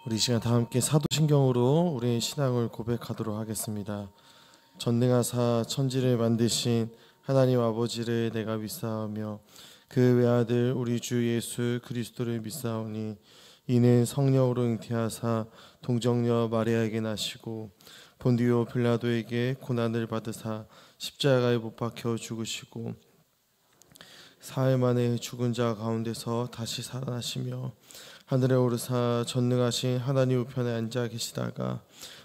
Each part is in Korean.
우리 이 시간 다 함께 사도신경으로 우리의 신앙을 고백하도록 하겠습니다. 전능하사 천지를 만드신 하나님 아버지를 내가 믿사오며 그 외아들 우리 주 예수 그리스도를 믿사오니 이는 성령으로 잉태하사 동정녀 마리아에게 나시고 본디오 빌라도에게 고난을 받으사 십자가에 못 박혀 죽으시고 사흘 만에 죽은 자 가운데서 다시 살아나시며 하늘에 오르사 전능하신 하나님 우편에 앉아 계시다가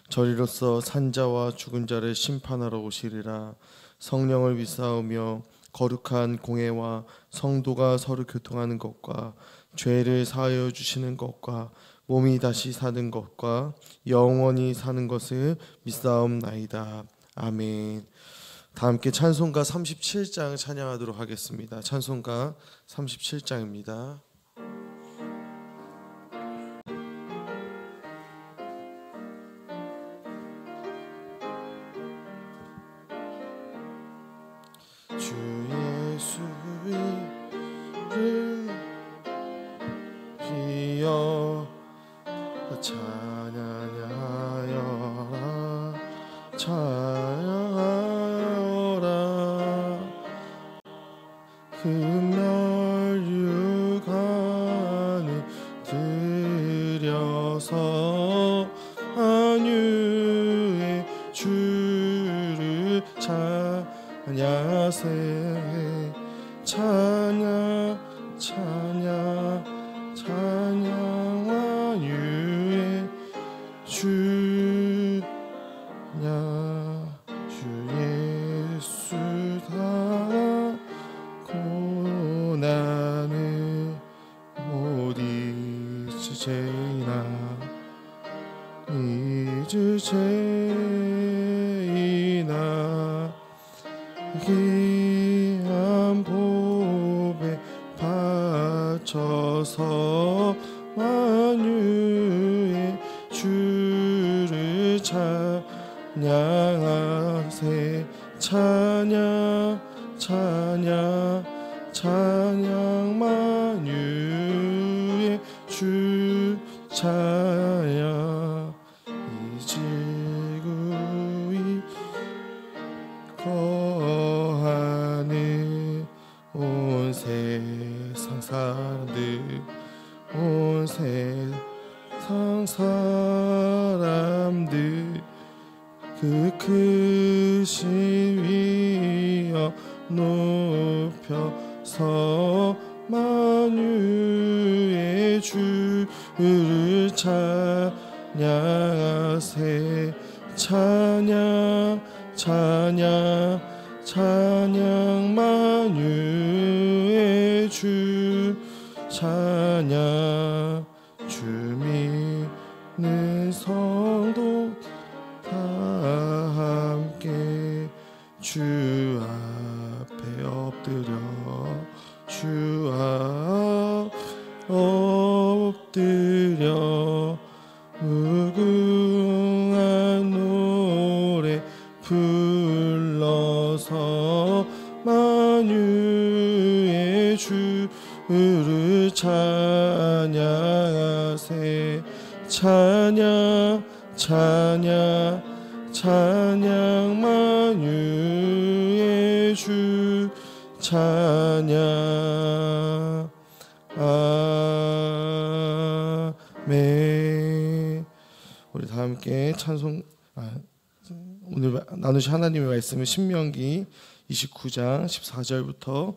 저리로서 산자와 죽은 자를 심판하러 오시리라. 성령을 믿사오며 거룩한 공회와 성도가 서로 교통하는 것과 죄를 사하여 주시는 것과 몸이 다시 사는 것과 영원히 사는 것을 믿사옵나이다. 아멘. 다 함께 찬송가 37장 찬양하도록 하겠습니다. 찬송가 37장입니다. 주 예수 이름 비어 찬양하여라 찬양하여라 금멸육간을 들여서 안유의 주를 찬양하세 찬양 찬양 찬양 완유의 주냐 주 예수가 고난을 못 잊으제이나 잊으제이나 귀한 보배 바쳐서 만유의 주를 찬양하세 찬양 찬양 찬양 만유의 주 찬양 이 지구의 거하는 온 세상 사람들 온 세상 사람들 그 크신 위엄 높여서 만유의 주를 찬양하세 찬양 찬양 찬양 만유의 주 찬양 주 믿는 성도 다 함께 주 앞에 엎드려 주 앞 엎드려 무궁한 노래 불러서 만유의 주를 찬양하세 찬양 찬양 찬양 만유의 주 찬양 아멘. 우리 다 함께 찬송 오늘 나누신 하나님의 말씀은 신명기 29장 14절부터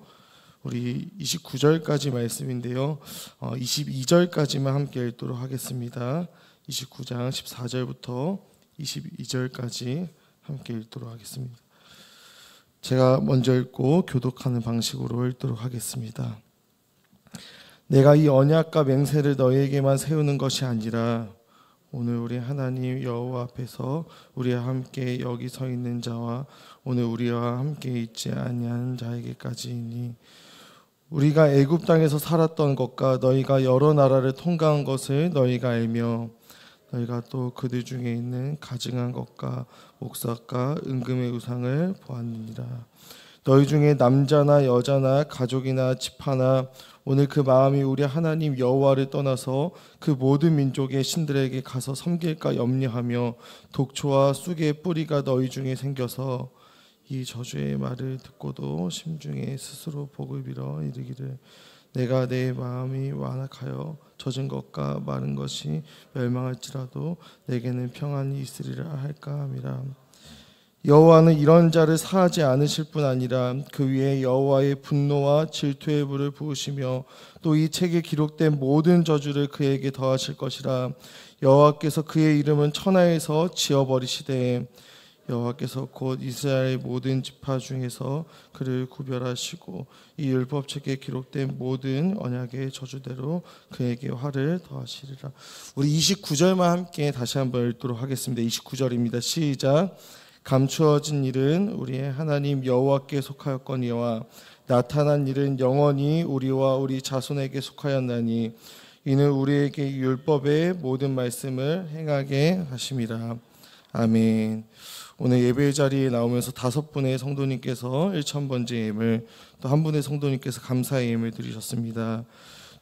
우리 29절까지 말씀인데요. 22절까지만 함께 읽도록 하겠습니다. 29장 14절부터 22절까지 함께 읽도록 하겠습니다. 제가 먼저 읽고 교독하는 방식으로 읽도록 하겠습니다. 내가 이 언약과 맹세를 너희에게만 세우는 것이 아니라 오늘 우리 하나님 여호와 앞에서 우리와 함께 여기 서 있는 자와 오늘 우리와 함께 있지 아니하는 자에게까지이니 우리가 애굽 땅에서 살았던 것과 너희가 여러 나라를 통과한 것을 너희가 알며 너희가 또 그들 중에 있는 가증한 것과 목석과 은금의 우상을 보았느니라. 너희 중에 남자나 여자나 가족이나 지파나 오늘 그 마음이 우리 하나님 여호와를 떠나서 그 모든 민족의 신들에게 가서 섬길까 염려하며 독초와 쑥의 뿌리가 너희 중에 생겨서 이 저주의 말을 듣고도 심중에 스스로 복을 빌어 이르기를 내가 내 마음이 완악하여 젖은 것과 마른 것이 멸망할지라도 내게는 평안이 있으리라 할까 함이라. 여호와는 이런 자를 사하지 않으실 뿐 아니라 그 위에 여호와의 분노와 질투의 불을 부으시며 또 이 책에 기록된 모든 저주를 그에게 더하실 것이라. 여호와께서 그의 이름은 천하에서 지어버리시되 여호와께서 곧 이스라엘의 모든 지파 중에서 그를 구별하시고 이 율법책에 기록된 모든 언약의 저주대로 그에게 화를 더하시리라. 우리 29절만 함께 다시 한번 읽도록 하겠습니다. 29절입니다. 시작. 감추어진 일은 우리의 하나님 여호와께 속하였거니와 나타난 일은 영원히 우리와 우리 자손에게 속하였나니 이는 우리에게 율법의 모든 말씀을 행하게 하심이라. 아멘. 오늘 예배 자리에 나오면서 5분의 성도님께서 1000번째 예물, 또 한 분의 성도님께서 감사의 예물 드리셨습니다.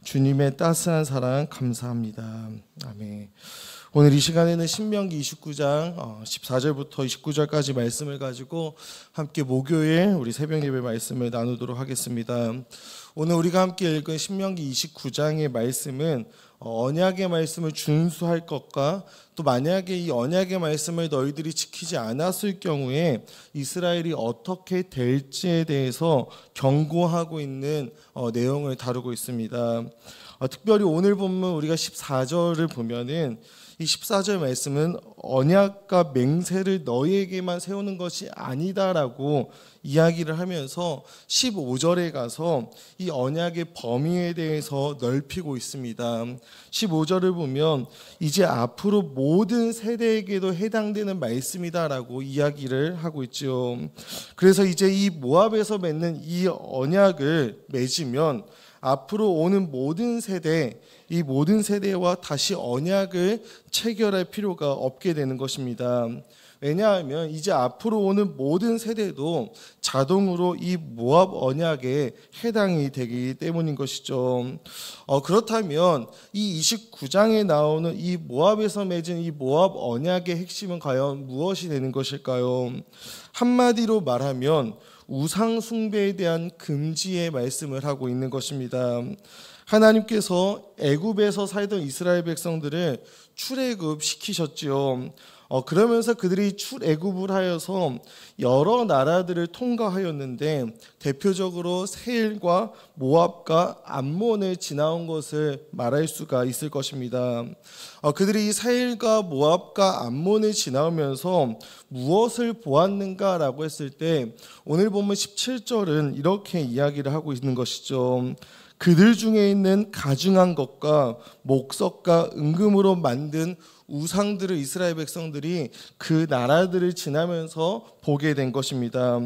주님의 따스한 사랑 감사합니다. 아멘. 오늘 이 시간에는 신명기 29장 14절부터 29절까지 말씀을 가지고 함께 목요일 우리 새벽 예배 말씀을 나누도록 하겠습니다. 오늘 우리가 함께 읽은 신명기 29장의 말씀은 언약의 말씀을 준수할 것과 또 만약에 이 언약의 말씀을 너희들이 지키지 않았을 경우에 이스라엘이 어떻게 될지에 대해서 경고하고 있는 내용을 다루고 있습니다. 특별히 오늘 본문 우리가 14절을 보면은 이 14절 말씀은 언약과 맹세를 너희에게만 세우는 것이 아니다라고 이야기를 하면서 15절에 가서 이 언약의 범위에 대해서 넓히고 있습니다. 15절을 보면 이제 앞으로 모든 세대에게도 해당되는 말씀이다라고 이야기를 하고 있죠. 그래서 이제 이 모압에서 맺는 이 언약을 맺으면 앞으로 오는 모든 세대, 이 모든 세대와 다시 언약을 체결할 필요가 없게 되는 것입니다. 왜냐하면 이제 앞으로 오는 모든 세대도 자동으로 이 모압 언약에 해당이 되기 때문인 것이죠. 그렇다면 이 29장에 나오는 이 모압에서 맺은 이 모압 언약의 핵심은 과연 무엇이 되는 것일까요? 한마디로 말하면 우상 숭배에 대한 금지의 말씀을 하고 있는 것입니다. 하나님께서 애굽에서 살던 이스라엘 백성들을 출애굽 시키셨지요. 그러면서 그들이 출애굽을 하여서 여러 나라들을 통과하였는데 대표적으로 세일과 모압과 암몬을 지나온 것을 말할 수가 있을 것입니다. 그들이 세일과 모압과 암몬을 지나오면서 무엇을 보았는가라고 했을 때 오늘 보면 17절은 이렇게 이야기를 하고 있는 것이죠. 그들 중에 있는 가증한 것과 목석과 은금으로 만든 우상들을 이스라엘 백성들이 그 나라들을 지나면서 보게 된 것입니다.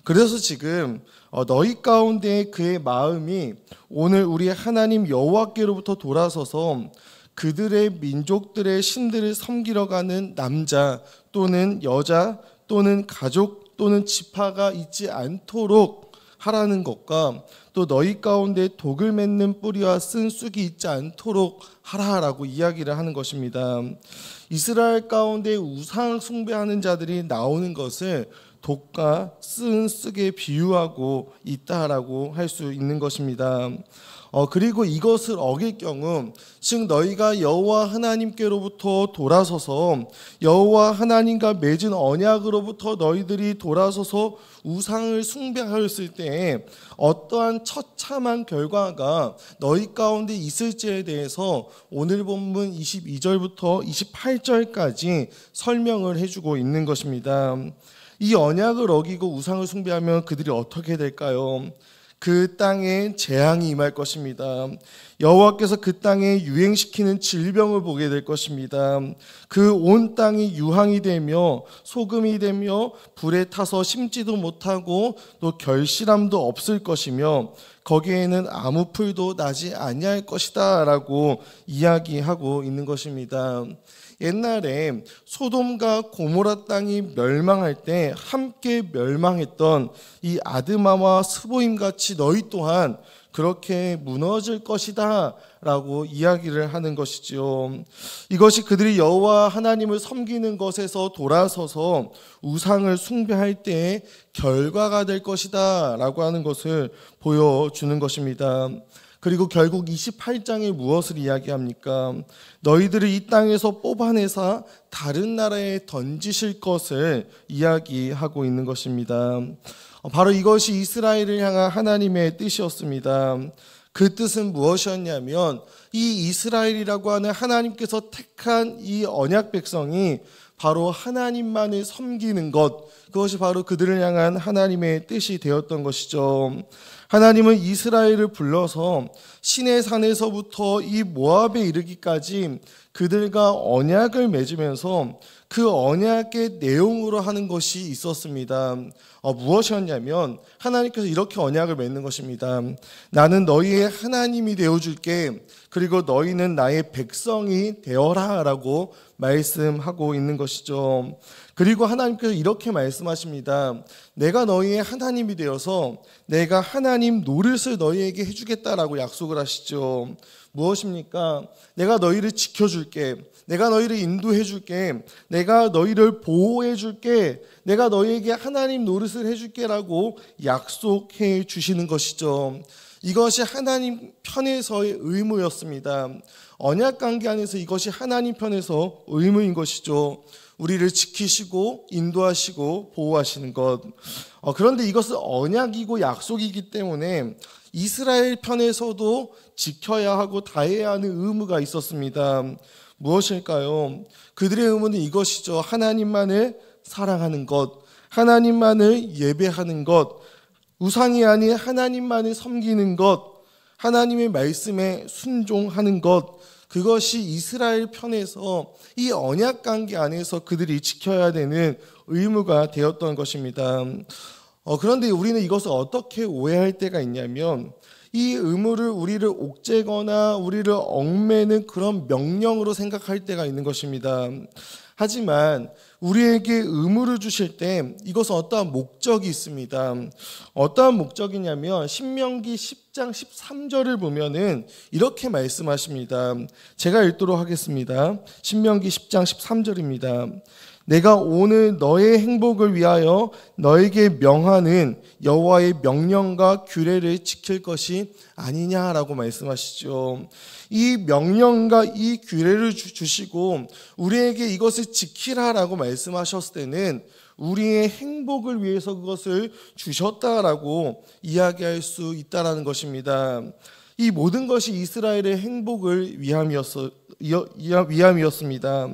그래서 지금 너희 가운데 그의 마음이 오늘 우리 하나님 여호와께로부터 돌아서서 그들의 민족들의 신들을 섬기러 가는 남자 또는 여자 또는 가족 또는 지파가 있지 않도록 하라는 것과 또 너희 가운데 독을 맺는 뿌리와 쓴 쑥이 있지 않도록 하라라고 이야기를 하는 것입니다. 이스라엘 가운데 우상 숭배하는 자들이 나오는 것을 독과 쓴 쑥에 비유하고 있다라고 할 수 있는 것입니다. 그리고 이것을 어길 경우 즉 너희가 여호와 하나님께로부터 돌아서서 여호와 하나님과 맺은 언약으로부터 너희들이 돌아서서 우상을 숭배하였을 때 어떠한 처참한 결과가 너희 가운데 있을지에 대해서 오늘 본문 22절부터 28절까지 설명을 해주고 있는 것입니다. 이 언약을 어기고 우상을 숭배하면 그들이 어떻게 될까요? 그 땅에 재앙이 임할 것입니다. 여호와께서 그 땅에 유행시키는 질병을 보게 될 것입니다. 그 온 땅이 유황이 되며 소금이 되며 불에 타서 심지도 못하고 또 결실함도 없을 것이며 거기에는 아무 풀도 나지 아니할 것이다 라고 이야기하고 있는 것입니다. 옛날에 소돔과 고모라 땅이 멸망할 때 함께 멸망했던 이 아드마와 스보임 같이 너희 또한 그렇게 무너질 것이다 라고 이야기를 하는 것이지요. 이것이 그들이 여호와 하나님을 섬기는 것에서 돌아서서 우상을 숭배할 때의 결과가 될 것이다 라고 하는 것을 보여주는 것입니다. 그리고 결국 28장에 무엇을 이야기합니까? 너희들을 이 땅에서 뽑아내사 다른 나라에 던지실 것을 이야기하고 있는 것입니다. 바로 이것이 이스라엘을 향한 하나님의 뜻이었습니다. 그 뜻은 무엇이었냐면 이 이스라엘이라고 하는 하나님께서 택한 이 언약 백성이 바로 하나님만을 섬기는 것, 그것이 바로 그들을 향한 하나님의 뜻이 되었던 것이죠. 하나님은 이스라엘을 불러서 시내 산에서부터 이 모압에 이르기까지 그들과 언약을 맺으면서 그 언약의 내용으로 하는 것이 있었습니다. 무엇이었냐면 하나님께서 이렇게 언약을 맺는 것입니다. 나는 너희의 하나님이 되어줄게. 그리고 너희는 나의 백성이 되어라 라고 말씀하고 있는 것이죠. 그리고 하나님께서 이렇게 말씀하십니다. 내가 너희의 하나님이 되어서 내가 하나님 노릇을 너희에게 해주겠다라고 약속을 하시죠. 무엇입니까? 내가 너희를 지켜줄게. 내가 너희를 인도해줄게. 내가 너희를 보호해줄게. 내가 너희에게 하나님 노릇을 해줄게라고 약속해 주시는 것이죠. 이것이 하나님 편에서의 의무였습니다. 언약 관계 안에서 이것이 하나님 편에서 의무인 것이죠. 우리를 지키시고 인도하시고 보호하시는 것. 그런데 이것은 언약이고 약속이기 때문에 이스라엘 편에서도 지켜야 하고 다해야 하는 의무가 있었습니다. 무엇일까요? 그들의 의무는 이것이죠. 하나님만을 사랑하는 것, 하나님만을 예배하는 것, 우상이 아닌 하나님만을 섬기는 것, 하나님의 말씀에 순종하는 것, 그것이 이스라엘 편에서 이 언약 관계 안에서 그들이 지켜야 되는 의무가 되었던 것입니다. 그런데 우리는 이것을 어떻게 오해할 때가 있냐면 이 의무를 우리를 옥죄거나 우리를 얽매는 그런 명령으로 생각할 때가 있는 것입니다. 하지만 우리에게 의무를 주실 때 이것은 어떠한 목적이 있습니다. 어떠한 목적이냐면 신명기 10장 13절을 보면은 이렇게 말씀하십니다. 제가 읽도록 하겠습니다. 신명기 10장 13절입니다. 내가 오늘 너의 행복을 위하여 너에게 명하는 여호와의 명령과 규례를 지킬 것이 아니냐라고 말씀하시죠. 이 명령과 이 규례를 주시고 우리에게 이것을 지키라라고 말씀하셨을 때는 우리의 행복을 위해서 그것을 주셨다라고 이야기할 수 있다라는 것입니다. 이 모든 것이 이스라엘의 행복을 위함이었습니다.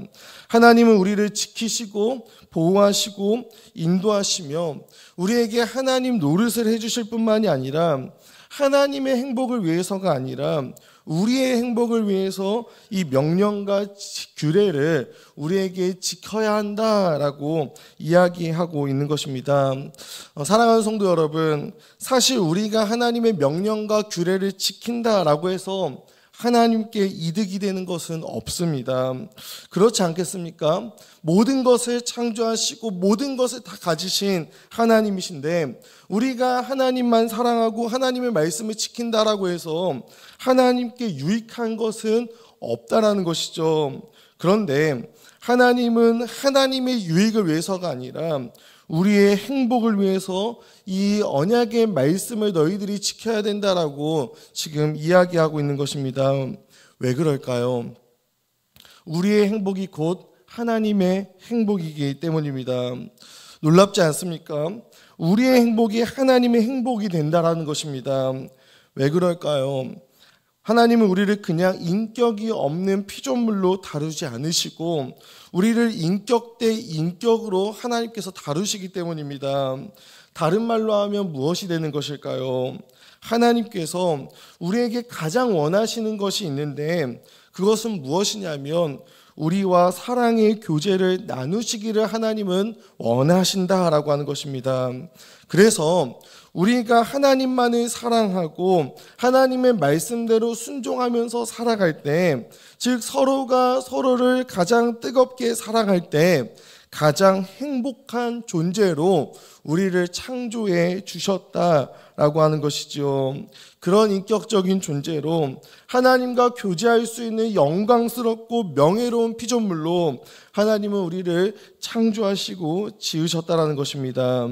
하나님은 우리를 지키시고 보호하시고 인도하시며 우리에게 하나님 노릇을 해주실 뿐만이 아니라 하나님의 행복을 위해서가 아니라 우리의 행복을 위해서 이 명령과 규례를 우리에게 지켜야 한다라고 이야기하고 있는 것입니다. 사랑하는 성도 여러분, 사실 우리가 하나님의 명령과 규례를 지킨다라고 해서 하나님께 이득이 되는 것은 없습니다. 그렇지 않겠습니까? 모든 것을 창조하시고 모든 것을 다 가지신 하나님이신데 우리가 하나님만 사랑하고 하나님의 말씀을 지킨다라고 해서 하나님께 유익한 것은 없다라는 것이죠. 그런데 하나님은 하나님의 유익을 위해서가 아니라 우리의 행복을 위해서 이 언약의 말씀을 너희들이 지켜야 된다라고 지금 이야기하고 있는 것입니다. 왜 그럴까요? 우리의 행복이 곧 하나님의 행복이기 때문입니다. 놀랍지 않습니까? 우리의 행복이 하나님의 행복이 된다라는 것입니다. 왜 그럴까요? 하나님은 우리를 그냥 인격이 없는 피조물로 다루지 않으시고 우리를 인격 대 인격으로 하나님께서 다루시기 때문입니다. 다른 말로 하면 무엇이 되는 것일까요? 하나님께서 우리에게 가장 원하시는 것이 있는데 그것은 무엇이냐면 우리와 사랑의 교제를 나누시기를 하나님은 원하신다라고 하는 것입니다. 그래서 우리가 하나님만을 사랑하고 하나님의 말씀대로 순종하면서 살아갈 때, 즉 서로가 서로를 가장 뜨겁게 사랑할 때 가장 행복한 존재로 우리를 창조해 주셨다라고 하는 것이죠. 그런 인격적인 존재로 하나님과 교제할 수 있는 영광스럽고 명예로운 피조물로 하나님은 우리를 창조하시고 지으셨다라는 것입니다.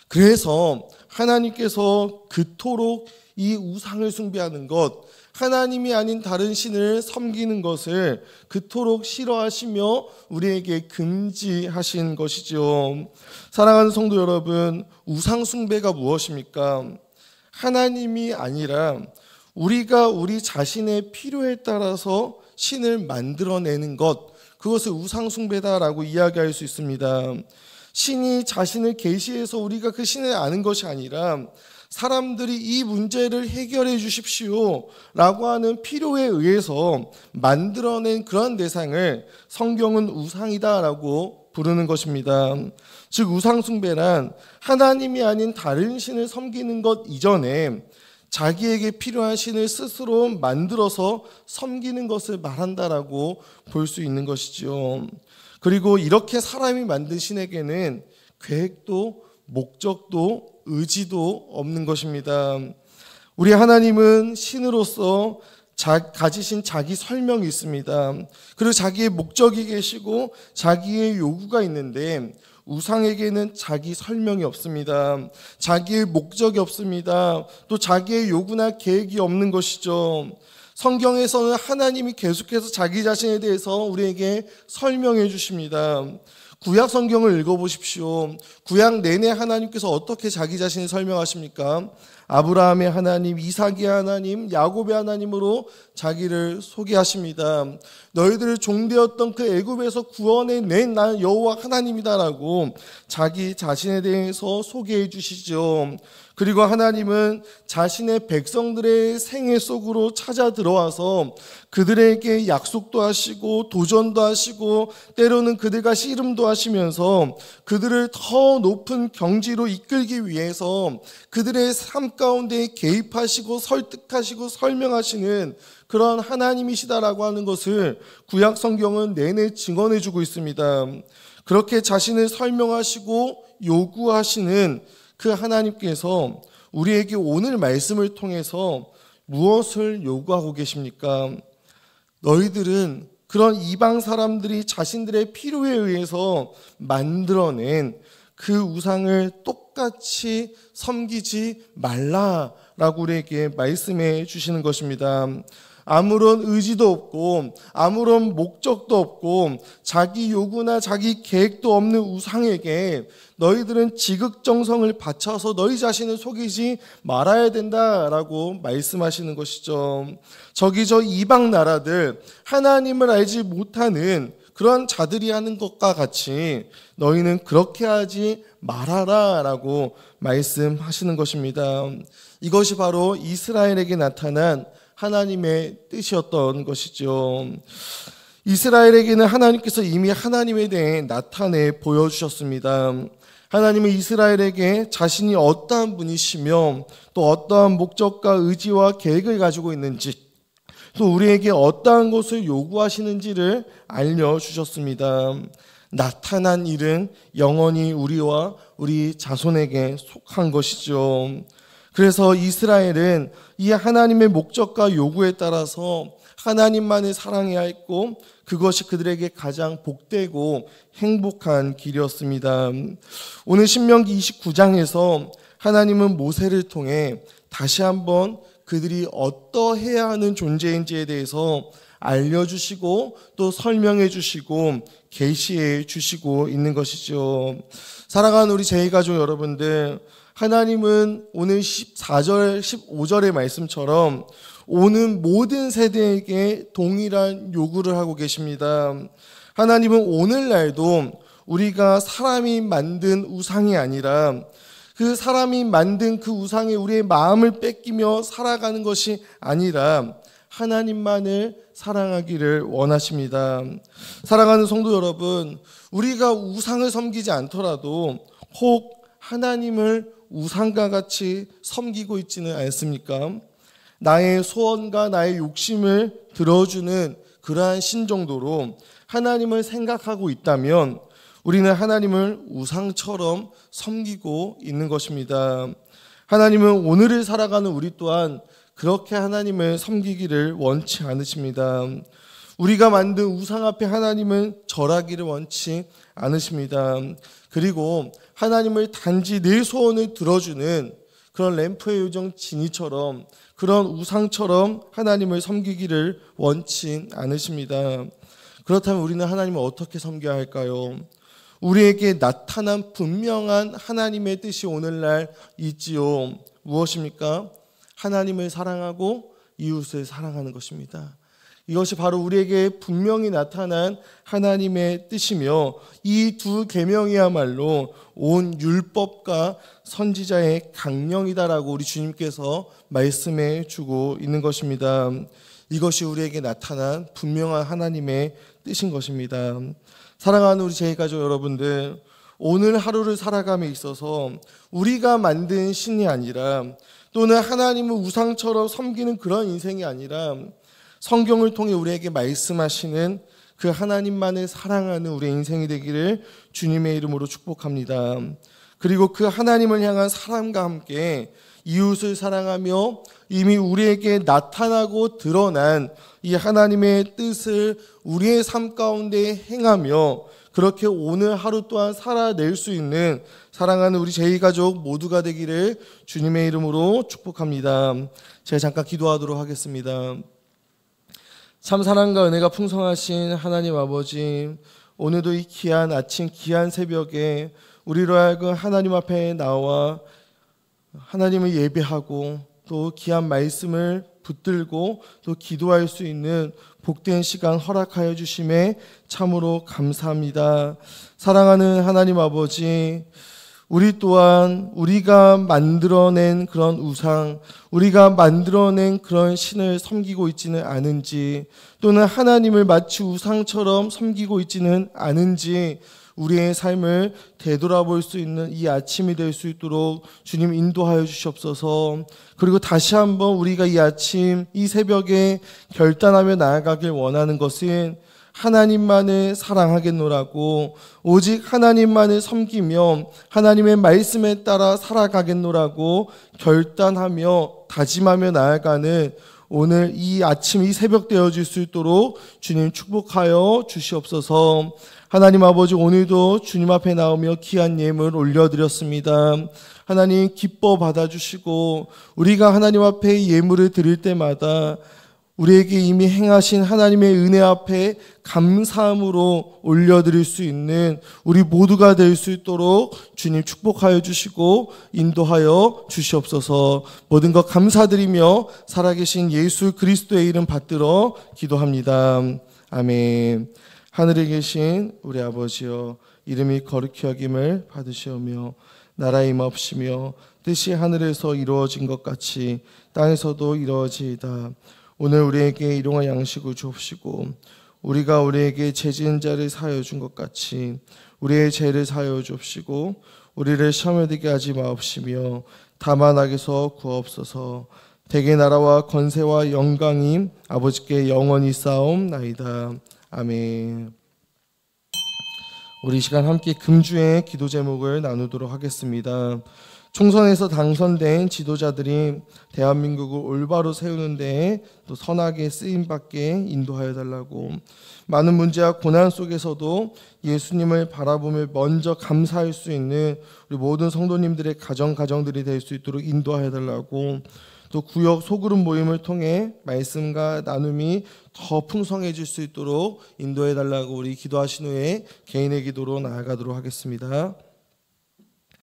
그래서 하나님께서 그토록 이 우상을 숭배하는 것, 하나님이 아닌 다른 신을 섬기는 것을 그토록 싫어하시며 우리에게 금지하신 것이죠. 사랑하는 성도 여러분, 우상 숭배가 무엇입니까? 하나님이 아니라 우리가 우리 자신의 필요에 따라서 신을 만들어내는 것, 그것을 우상 숭배다라고 이야기할 수 있습니다. 신이 자신을 계시해서 우리가 그 신을 아는 것이 아니라 사람들이 이 문제를 해결해 주십시오 라고 하는 필요에 의해서 만들어낸 그런 대상을 성경은 우상이다 라고 부르는 것입니다. 즉 우상 숭배란 하나님이 아닌 다른 신을 섬기는 것 이전에 자기에게 필요한 신을 스스로 만들어서 섬기는 것을 말한다라고 볼 수 있는 것이죠. 그리고 이렇게 사람이 만든 신에게는 계획도 목적도 의지도 없는 것입니다. 우리 하나님은 신으로서 가지신 자기 설명이 있습니다. 그리고 자기의 목적이 계시고 자기의 요구가 있는데 우상에게는 자기 설명이 없습니다. 자기의 목적이 없습니다. 또 자기의 요구나 계획이 없는 것이죠. 성경에서는 하나님이 계속해서 자기 자신에 대해서 우리에게 설명해 주십니다. 구약 성경을 읽어보십시오. 구약 내내 하나님께서 어떻게 자기 자신을 설명하십니까? 아브라함의 하나님, 이삭의 하나님, 야곱의 하나님으로 자기를 소개하십니다. 너희들을 종되었던 그 애굽에서 구원해낸 나 여호와 하나님이다라고 자기 자신에 대해서 소개해 주시죠. 그리고 하나님은 자신의 백성들의 생애 속으로 찾아 들어와서 그들에게 약속도 하시고 도전도 하시고 때로는 그들과 씨름도 하시면서 그들을 더 높은 경지로 이끌기 위해서 그들의 삶 가운데 개입하시고 설득하시고 설명하시는 그런 하나님이시다라고 하는 것을 구약 성경은 내내 증언해주고 있습니다. 그렇게 자신을 설명하시고 요구하시는 그 하나님께서 우리에게 오늘 말씀을 통해서 무엇을 요구하고 계십니까? 너희들은 그런 이방 사람들이 자신들의 필요에 의해서 만들어낸 그 우상을 똑같이 섬기지 말라라고 우리에게 말씀해 주시는 것입니다. 아무런 의지도 없고 아무런 목적도 없고 자기 요구나 자기 계획도 없는 우상에게 너희들은 지극정성을 바쳐서 너희 자신을 속이지 말아야 된다라고 말씀하시는 것이죠. 저기 저 이방 나라들 하나님을 알지 못하는 그런 자들이 하는 것과 같이 너희는 그렇게 하지 말아라라고 말씀하시는 것입니다. 이것이 바로 이스라엘에게 나타난 하나님의 뜻이었던 것이죠. 이스라엘에게는 하나님께서 이미 하나님에 대해 나타내 보여주셨습니다. 하나님은 이스라엘에게 자신이 어떠한 분이시며 또 어떠한 목적과 의지와 계획을 가지고 있는지 또 우리에게 어떠한 것을 요구하시는지를 알려주셨습니다. 나타난 일은 영원히 우리와 우리 자손에게 속한 것이죠. 그래서 이스라엘은 이 하나님의 목적과 요구에 따라서 하나님만을 사랑해야 했고 그것이 그들에게 가장 복되고 행복한 길이었습니다. 오늘 신명기 29장에서 하나님은 모세를 통해 다시 한번 그들이 어떠해야 하는 존재인지에 대해서 알려주시고 또 설명해 주시고 계시해 주시고 있는 것이죠. 사랑하는 우리 제2가족 여러분들, 하나님은 오늘 14절, 15절의 말씀처럼 오는 모든 세대에게 동일한 요구를 하고 계십니다. 하나님은 오늘날도 우리가 사람이 만든 우상이 아니라 그 사람이 만든 그 우상에 우리의 마음을 뺏기며 살아가는 것이 아니라 하나님만을 사랑하기를 원하십니다. 사랑하는 성도 여러분, 우리가 우상을 섬기지 않더라도 혹 하나님을 우상과 같이 섬기고 있지는 않습니까? 나의 소원과 나의 욕심을 들어주는 그러한 신 정도로 하나님을 생각하고 있다면 우리는 하나님을 우상처럼 섬기고 있는 것입니다. 하나님은 오늘을 살아가는 우리 또한 그렇게 하나님을 섬기기를 원치 않으십니다. 우리가 만든 우상 앞에 하나님은 절하기를 원치 않으십니다. 그리고 하나님을 단지 내 소원을 들어주는 그런 램프의 요정 지니처럼 그런 우상처럼 하나님을 섬기기를 원치 않으십니다. 그렇다면 우리는 하나님을 어떻게 섬겨야 할까요? 우리에게 나타난 분명한 하나님의 뜻이 오늘날 있지요. 무엇입니까? 하나님을 사랑하고 이웃을 사랑하는 것입니다. 이것이 바로 우리에게 분명히 나타난 하나님의 뜻이며 이 두 계명이야말로 온 율법과 선지자의 강령이다라고 우리 주님께서 말씀해 주고 있는 것입니다. 이것이 우리에게 나타난 분명한 하나님의 뜻인 것입니다. 사랑하는 우리 제일가족 여러분들, 오늘 하루를 살아감에 있어서 우리가 만든 신이 아니라 또는 하나님을 우상처럼 섬기는 그런 인생이 아니라 성경을 통해 우리에게 말씀하시는 그 하나님만을 사랑하는 우리의 인생이 되기를 주님의 이름으로 축복합니다. 그리고 그 하나님을 향한 사랑과 함께 이웃을 사랑하며 이미 우리에게 나타나고 드러난 이 하나님의 뜻을 우리의 삶 가운데 행하며 그렇게 오늘 하루 또한 살아낼 수 있는 사랑하는 우리 제2가족 모두가 되기를 주님의 이름으로 축복합니다. 제가 잠깐 기도하도록 하겠습니다. 참 사랑과 은혜가 풍성하신 하나님 아버지, 오늘도 이 귀한 아침 귀한 새벽에 우리로 하여금 하나님 앞에 나와 하나님을 예배하고 또 귀한 말씀을 붙들고 또 기도할 수 있는 복된 시간 허락하여 주심에 참으로 감사합니다. 사랑하는 하나님 아버지, 우리 또한 우리가 만들어낸 그런 우상, 우리가 만들어낸 그런 신을 섬기고 있지는 않은지, 또는 하나님을 마치 우상처럼 섬기고 있지는 않은지 우리의 삶을 되돌아볼 수 있는 이 아침이 될 수 있도록 주님 인도하여 주시옵소서. 그리고 다시 한번 우리가 이 아침 이 새벽에 결단하며 나아가길 원하는 것은 하나님만을 사랑하겠노라고, 오직 하나님만을 섬기며 하나님의 말씀에 따라 살아가겠노라고 결단하며 다짐하며 나아가는 오늘 이 아침 이 새벽 되어질 수 있도록 주님 축복하여 주시옵소서. 하나님 아버지, 오늘도 주님 앞에 나오며 귀한 예물 올려드렸습니다. 하나님 기뻐 받아주시고 우리가 하나님 앞에 예물을 드릴 때마다 우리에게 이미 행하신 하나님의 은혜 앞에 감사함으로 올려드릴 수 있는 우리 모두가 될 수 있도록 주님 축복하여 주시고 인도하여 주시옵소서. 모든 것 감사드리며 살아계신 예수 그리스도의 이름 받들어 기도합니다. 아멘. 하늘에 계신 우리 아버지여, 이름이 거룩히 여김을 받으시오며 나라의 임하옵시며 뜻이 하늘에서 이루어진 것 같이 땅에서도 이루어지이다. 오늘 우리에게 일용할 양식을 주옵시고 우리가 우리에게 죄 지은 자를 사하여 준 것 같이 우리의 죄를 사하여 주옵시고 우리를 시험에 들게 하지 마옵시며 다만 악에서 구하옵소서. 대개 나라와 권세와 영광이 아버지께 영원히 쌓옵나이다. 아멘. 우리 이 시간 함께 금주의 기도 제목을 나누도록 하겠습니다. 총선에서 당선된 지도자들이 대한민국을 올바로 세우는 데에 또 선하게 쓰임받게 인도하여 달라고, 많은 문제와 고난 속에서도 예수님을 바라보며 먼저 감사할 수 있는 우리 모든 성도님들의 가정들이 될 수 있도록 인도하여 달라고, 또 구역 소그룹 모임을 통해 말씀과 나눔이 더 풍성해질 수 있도록 인도해 달라고 우리 기도하신 후에 개인의 기도로 나아가도록 하겠습니다.